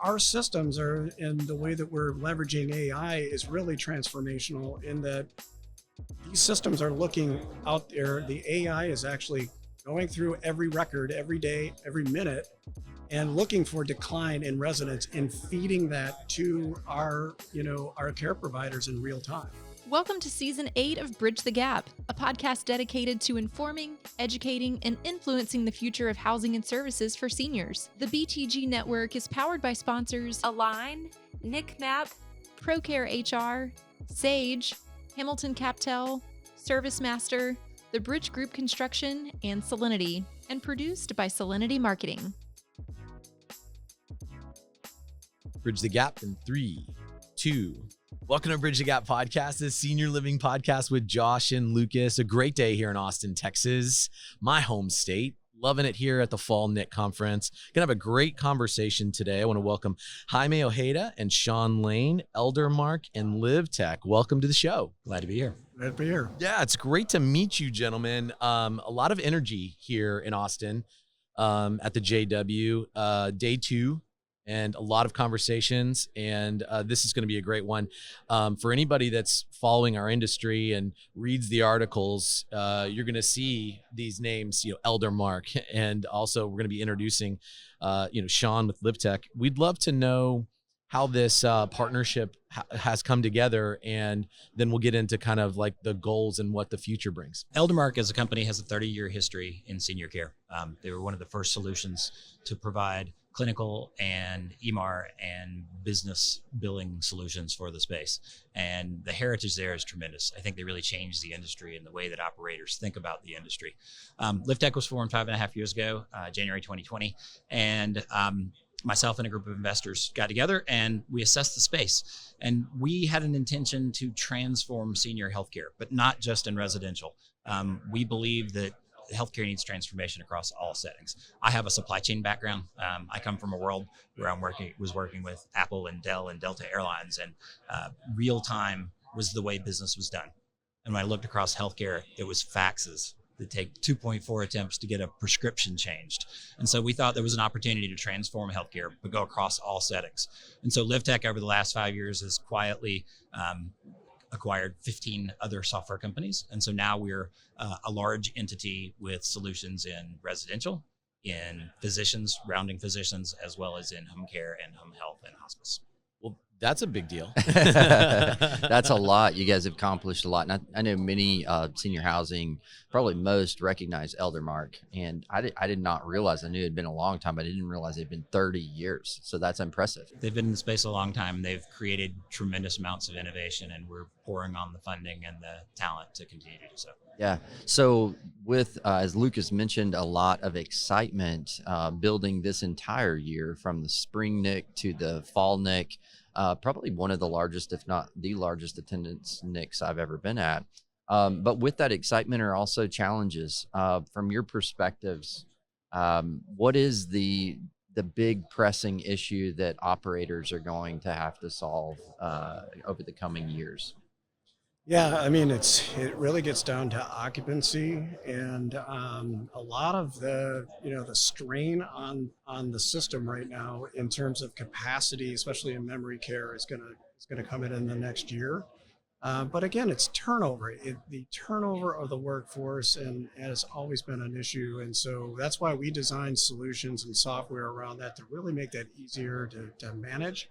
our systems are, and the way that we're leveraging AI is really transformational in that these systems are looking out there. The AI is actually going through every record, every day, every minute, and looking for decline in residents and feeding that to our care providers in real time. Welcome to Season 8 of Bridge the Gap, a podcast dedicated to informing, educating, and influencing the future of housing and services for seniors. The BTG network is powered by sponsors Align, Nick Knapp, ProCare HR, Sage, Hamilton Captel, ServiceMaster, the Bridge Group Construction, and Solinity, and produced by Solinity Marketing. Bridge the Gap in 3, 2. Welcome to Bridge the Gap podcast, this senior living podcast with Josh and Lucas. A great day here in Austin, Texas, my home state. Loving it here at the Fall NIC Conference. Gonna have a great conversation today. I want to welcome Jaime Ojeda and Shawn Lane, Eldermark and LivTech. Welcome to the show. Glad to be here. Glad to be here. Yeah, it's great to meet you, gentlemen. A lot of energy here in Austin at the JW, day 2. And a lot of conversations, and this is going to be a great one. For anybody that's following our industry and reads the articles, you're going to see these names, Eldermark, and also we're going to be introducing, Shawn with LivTech. We'd love to know how this partnership has come together, and then we'll get into kind of like the goals and what the future brings. Eldermark as a company has a 30-year history in senior care. They were one of the first solutions to provide clinical and EMR and business billing solutions for the space. And the heritage there is tremendous. I think they really changed the industry and the way that operators think about the industry. LivTech was formed 5.5 years ago, January 2020. And myself and a group of investors got together and we assessed the space. And we had an intention to transform senior healthcare, but not just in residential. We believe that healthcare needs transformation across all settings. I have a supply chain background. I come from a world where was working with Apple and Dell and Delta Airlines, and real time was the way business was done. And when I looked across healthcare, it was faxes that take 2.4 attempts to get a prescription changed. And so we thought there was an opportunity to transform healthcare, but go across all settings. And so LivTech over the last 5 years has quietly acquired 15 other software companies. And so now we're a large entity with solutions in residential, in physicians, rounding physicians, as well as in home care and home health and hospice. Well, that's a big deal. That's a lot. You guys have accomplished a lot. And I know many senior housing, probably most, recognize Eldermark. And I did not realize, I knew it had been a long time, but I didn't realize it had been 30 years. So that's impressive. They've been in the space a long time. They've created tremendous amounts of innovation, and we're pouring on the funding and the talent to continue to do so. Yeah. So with, as Lucas mentioned, a lot of excitement building this entire year from the spring NIC to the fall NIC. Probably one of the largest, if not the largest attendance NICs I've ever been at. But with that excitement are also challenges. From your perspectives, what is the big pressing issue that operators are going to have to solve over the coming years? Yeah, I mean, it really gets down to occupancy, and a lot of the strain on the system right now in terms of capacity, especially in memory care, is gonna come in the next year. But again, it's turnover. The turnover of the workforce and has always been an issue, and so that's why we designed solutions and software around that to really make that easier to manage.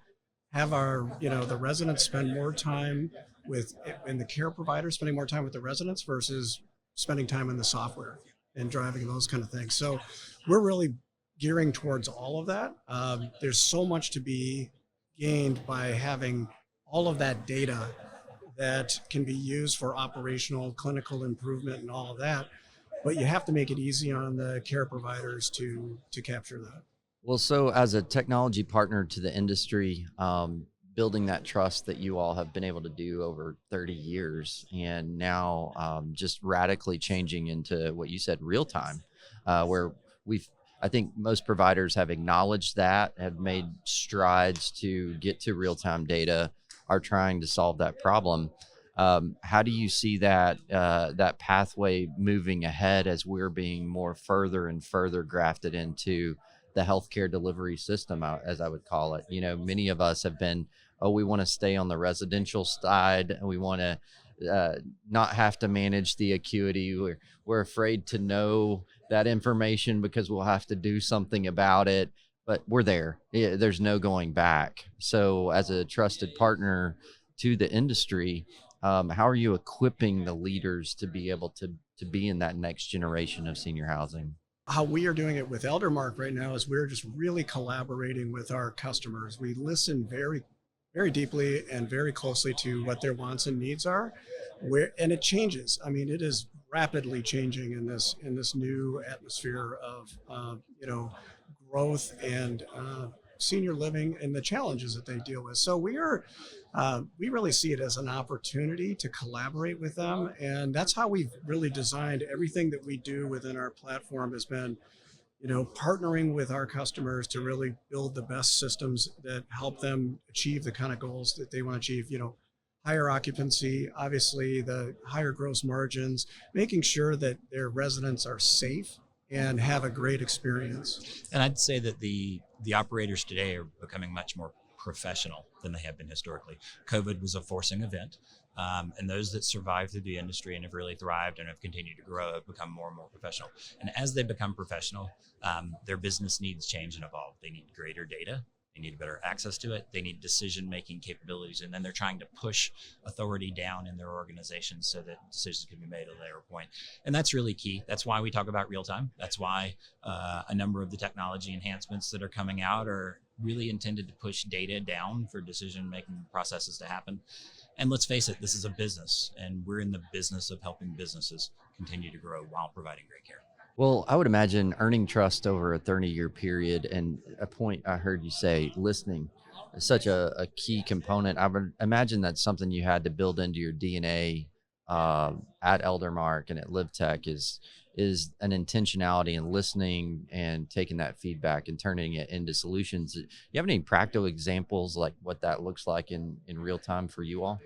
Have our the residents spend more time and the care provider spending more time with the residents versus spending time in the software and driving those kind of things. So we're really gearing towards all of that. There's so much to be gained by having all of that data that can be used for operational, clinical improvement and all of that. But you have to make it easy on the care providers to capture that. Well, so as a technology partner to the industry, building that trust that you all have been able to do over 30 years and now just radically changing into what you said, real time, where I think most providers have acknowledged that, have made strides to get to real-time data, are trying to solve that problem. How do you see that that pathway moving ahead as we're being more further and further grafted into the healthcare delivery system, as I would call it. Many of us have been, oh, we want to stay on the residential side, and we want to not have to manage the acuity. We're afraid to know that information because we'll have to do something about it. But we're there. There's no going back. So as a trusted partner to the industry, how are you equipping the leaders to be able to be in that next generation of senior housing? How we are doing it with Eldermark right now is we're just really collaborating with our customers. We listen very, very deeply and very closely to what their wants and needs are, and it changes. I mean, it is rapidly changing in this new atmosphere of growth and senior living and the challenges that they deal with. So we really see it as an opportunity to collaborate with them, and that's how we've really designed everything that we do within our platform. Has been partnering with our customers to really build the best systems that help them achieve the kind of goals that they want to achieve. Higher occupancy, obviously the higher gross margins, making sure that their residents are safe and have a great experience. And I'd say that the operators today are becoming much more professional than they have been historically. COVID was a forcing event, and those that survived through the industry and have really thrived and have continued to grow have become more and more professional. And as they become professional, their business needs change and evolve. They need greater data. They need better access to it. They need decision-making capabilities, and then they're trying to push authority down in their organizations so that decisions can be made at a later point. And that's really key. That's why we talk about real time. That's why a number of the technology enhancements that are coming out are really intended to push data down for decision-making processes to happen. And let's face it, this is a business, and we're in the business of helping businesses continue to grow while providing great care. Well, I would imagine earning trust over a 30-year period, and a point I heard you say, listening, is such a key component. I would imagine that's something you had to build into your DNA at Eldermark and at LivTech is an intentionality in listening and taking that feedback and turning it into solutions. Do you have any practical examples like what that looks like in real time for you all?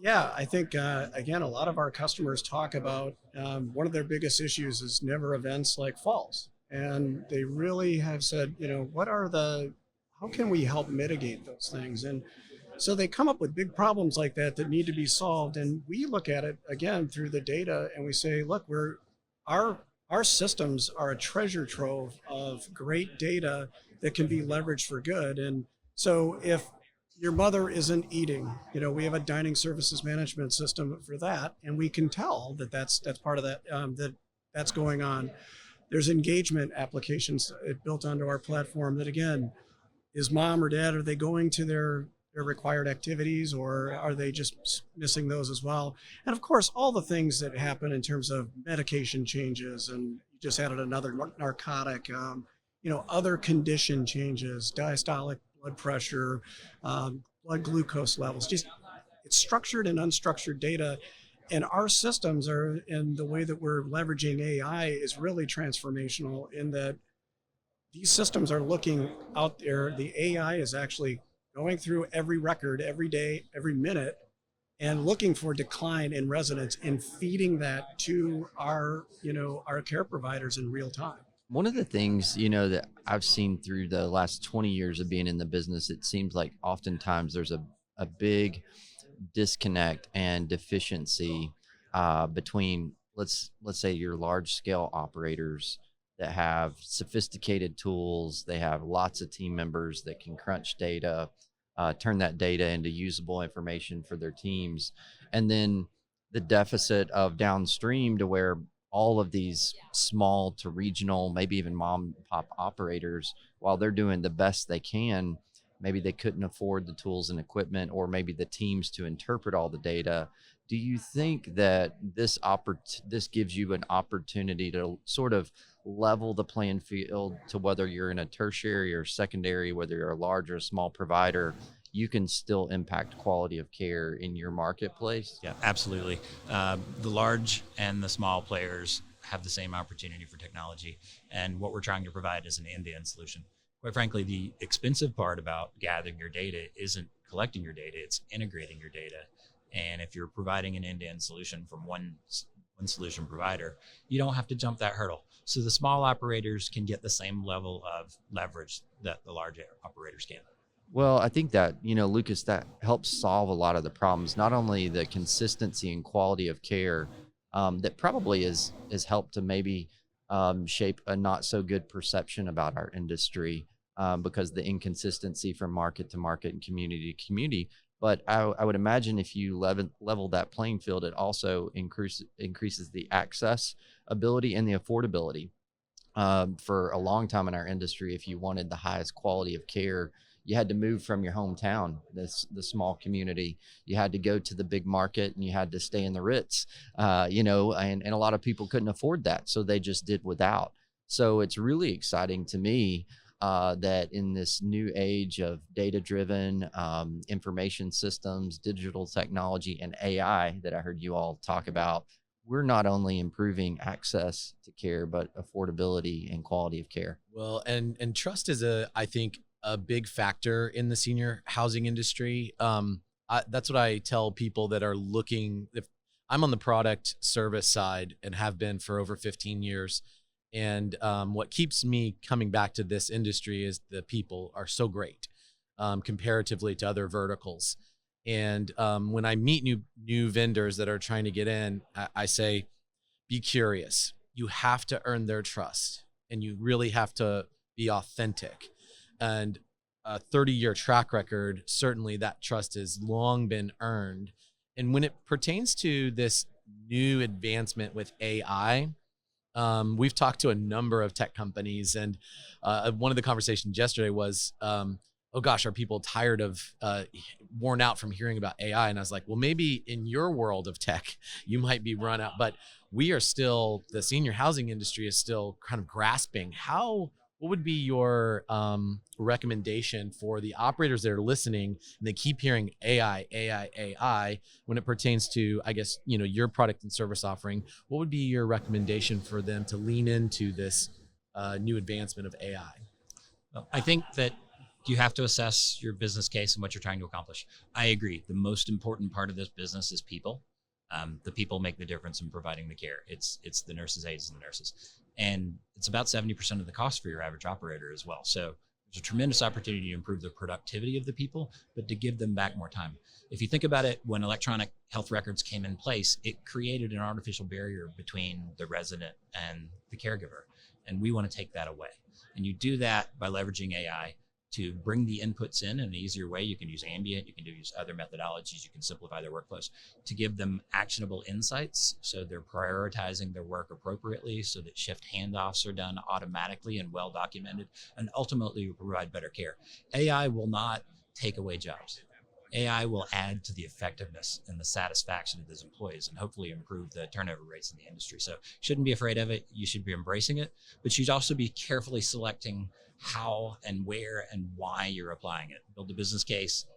Yeah, I think, again, a lot of our customers talk about one of their biggest issues is never events like falls. And they really have said, how can we help mitigate those things? And so they come up with big problems like that need to be solved. And we look at it, again, through the data, and we say, look, our systems are a treasure trove of great data that can be leveraged for good. And so if your mother isn't eating, we have a dining services management system for that, and we can tell that that's part of that, that's going on. There's engagement applications built onto our platform that, again, is mom or dad, are they going to their required activities, or are they just missing those as well? And of course, all the things that happen in terms of medication changes, and you just added another narcotic, other condition changes, diastolic blood pressure, blood glucose levels, just it's structured and unstructured data. And our systems and the way that we're leveraging AI is really transformational in that these systems are looking out there. The AI is actually going through every record, every day, every minute, and looking for decline in residents and feeding that to our care providers in real time. One of the things, that I've seen through the last 20 years of being in the business, it seems like oftentimes there's a big disconnect and deficiency between, let's say, your large scale operators that have sophisticated tools. They have lots of team members that can crunch data, turn that data into usable information for their teams. And then the deficit of downstream to where all of these small to regional, maybe even mom and pop operators, while they're doing the best they can, maybe they couldn't afford the tools and equipment, or maybe the teams to interpret all the data. Do you think that this gives you an opportunity to sort of level the playing field to whether you're in a tertiary or secondary, whether you're a large or a small provider, you can still impact quality of care in your marketplace? Yeah, absolutely. The large and the small players have the same opportunity for technology. And what we're trying to provide is an end-to-end solution. Quite frankly, the expensive part about gathering your data isn't collecting your data, it's integrating your data. And if you're providing an end-to-end solution from one one solution provider, you don't have to jump that hurdle. So the small operators can get the same level of leverage that the large operators can. Well, I think that, Lucas, that helps solve a lot of the problems, not only the consistency and quality of care, that probably has helped to maybe shape a not so good perception about our industry, because the inconsistency from market to market and community to community. But I would imagine if you level that playing field, it also increases the access ability and the affordability. For a long time in our industry, if you wanted the highest quality of care, you had to move from your hometown, the small community. You had to go to the big market, and you had to stay in the Ritz, and a lot of people couldn't afford that, so they just did without. So it's really exciting to me that in this new age of data-driven information systems, digital technology, and AI that I heard you all talk about, we're not only improving access to care, but affordability and quality of care. Well, and trust is I think a big factor in the senior housing industry. That's what I tell people that are looking. If I'm on the product service side and have been for over 15 years, and what keeps me coming back to this industry is the people are so great comparatively to other verticals. And when I meet new vendors that are trying to get in, I say, be curious. You have to earn their trust, and you really have to be authentic. And a 30-year track record, certainly that trust has long been earned. And when it pertains to this new advancement with AI, we've talked to a number of tech companies, and one of the conversations yesterday was, oh gosh, are people tired of worn out from hearing about AI? And I was like, well, maybe in your world of tech, you might be run out, but we are still, the senior housing industry is still kind of grasping. What would be your recommendation for the operators that are listening and they keep hearing AI when it pertains to, I guess, your product and service offering? What would be your recommendation for them to lean into this new advancement of AI? Well, I think that you have to assess your business case and what you're trying to accomplish. I agree. The most important part of this business is people. The people make the difference in providing the care. It's the nurses' aides and the nurses. And it's about 70% of the cost for your average operator as well. So there's a tremendous opportunity to improve the productivity of the people, but to give them back more time. If you think about it, when electronic health records came in place, it created an artificial barrier between the resident and the caregiver. And we want to take that away. And you do that by leveraging AI to bring the inputs in an easier way. You can use ambient, you can use other methodologies, you can simplify their workflows to give them actionable insights so they're prioritizing their work appropriately, so that shift handoffs are done automatically and well documented, and ultimately will provide better care. AI will not take away jobs. AI will add to the effectiveness and the satisfaction of those employees and hopefully improve the turnover rates in the industry. So shouldn't be afraid of it. You should be embracing it, but you should also be carefully selecting how and where and why you're applying it. Build a business case,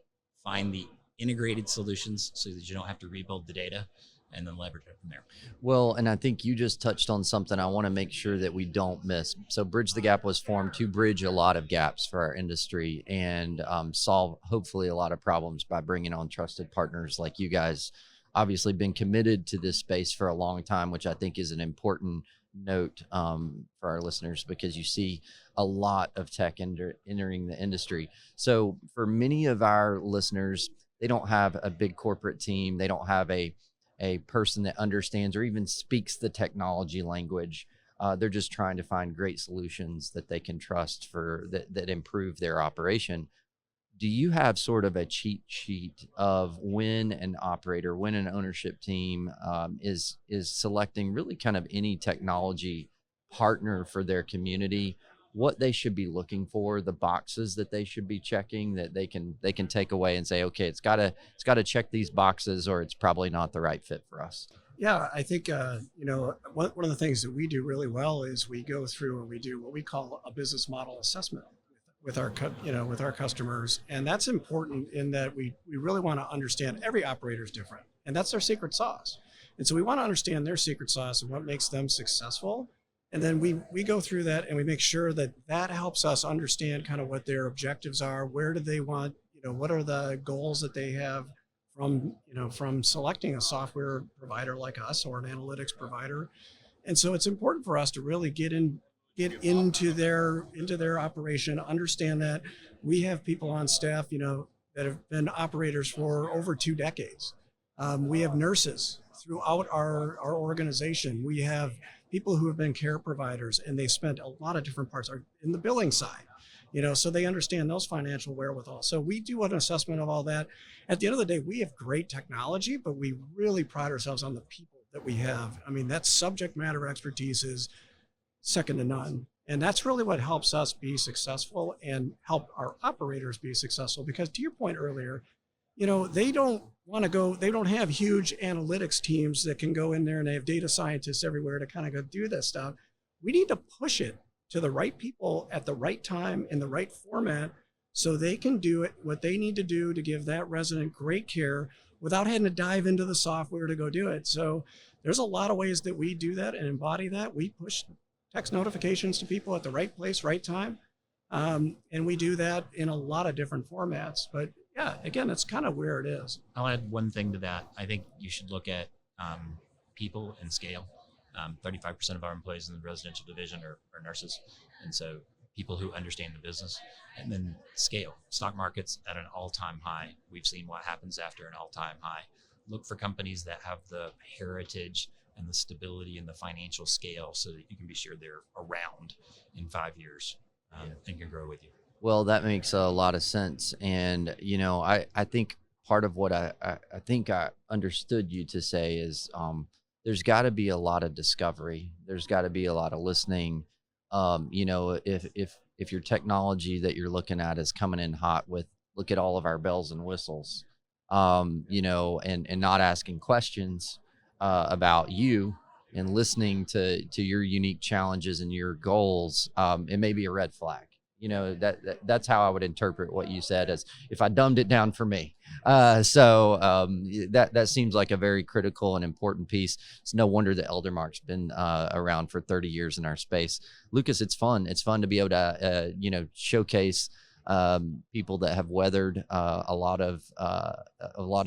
find the integrated solutions so that you don't have to rebuild the data, and then leverage it from there. Well, and I think you just touched on something I want to make sure that we don't miss. So Bridge the Gap was formed to bridge a lot of gaps for our industry and solve hopefully a lot of problems by bringing on trusted partners like you guys. Obviously been committed to this space for a long time, which I think is an important note for our listeners, because you see a lot of tech entering the industry. So for many of our listeners, they don't have a big corporate team. They don't have a person that understands or even speaks the technology language. They're just trying to find great solutions that they can trust for that improve their operation. Do you have sort of a cheat sheet of when an ownership team is selecting really kind of any technology partner for their community, what they should be looking for, the boxes that they should be checking that they can take away and say, okay, it's got to check these boxes, or it's probably not the right fit for us? Yeah, I think one of the things that we do really well is we go through and we do what we call a business model assessment with our customers, and that's important in that we really want to understand every operator is different, and that's their secret sauce. And so we want to understand their secret sauce and what makes them successful. And then we go through that and we make sure that helps us understand kind of what their objectives are. Where do they want, what are the goals that they have from selecting a software provider like us or an analytics provider. And so it's important for us to really get into their operation, understand that we have people on staff, that have been operators for over 2 decades. We have nurses throughout our organization. We have people who have been care providers, and they spent a lot of different parts in the billing side, so they understand those financial wherewithal. So we do an assessment of all that. At the end of the day, we have great technology, but we really pride ourselves on the people that we have. I mean, that subject matter expertise is second to none. And that's really what helps us be successful and help our operators be successful. Because to your point earlier, they don't have huge analytics teams that can go in there, and they have data scientists everywhere to kind of go do this stuff. We need to push it to the right people at the right time in the right format so they can do what they need to do to give that resident great care without having to dive into the software to go do it. So there's a lot of ways that we do that and embody that. We push text notifications to people at the right place, right time. And we do that in a lot of different formats. But yeah, again, that's kind of where it is. I'll add one thing to that. I think you should look at people and scale. 35% of our employees in the residential division are nurses. And so people who understand the business. And then scale. Stock market's at an all-time high. We've seen what happens after an all-time high. Look for companies that have the heritage and the stability and the financial scale so that you can be sure they're around in 5 years and can grow with you. Well, that makes a lot of sense. And, I think part of what I think I understood you to say is there's got to be a lot of discovery. There's got to be a lot of listening. If your technology that you're looking at is coming in hot with, look at all of our bells and whistles, and not asking questions about you and listening to your unique challenges and your goals, it may be a red flag. That's how I would interpret what you said, as if I dumbed it down for me. So that seems like a very critical and important piece. It's no wonder that Eldermark's been around for 30 years in our space. Lucas, it's fun. It's fun to be able to showcase people that have weathered a lot of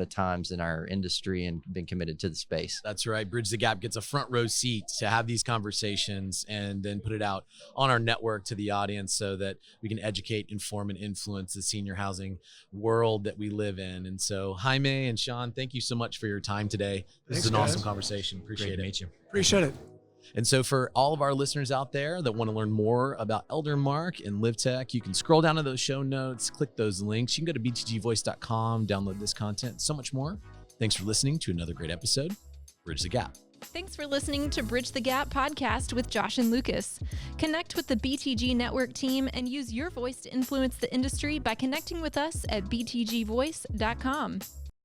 times in our industry and been committed to the space. That's right. Bridge the Gap gets a front row seat to have these conversations and then put it out on our network to the audience so that we can educate, inform, and influence the senior housing world that we live in. And so Jaime and Shawn, thank you so much for your time today. This is an awesome conversation. Appreciate it. Great to meet you. Appreciate it. And so for all of our listeners out there that want to learn more about Eldermark and LivTech, you can scroll down to those show notes, click those links. You can go to btgvoice.com, download this content, so much more. Thanks for listening to another great episode, Bridge the Gap. Thanks for listening to Bridge the Gap podcast with Josh and Lucas. Connect with the BTG Network team and use your voice to influence the industry by connecting with us at btgvoice.com.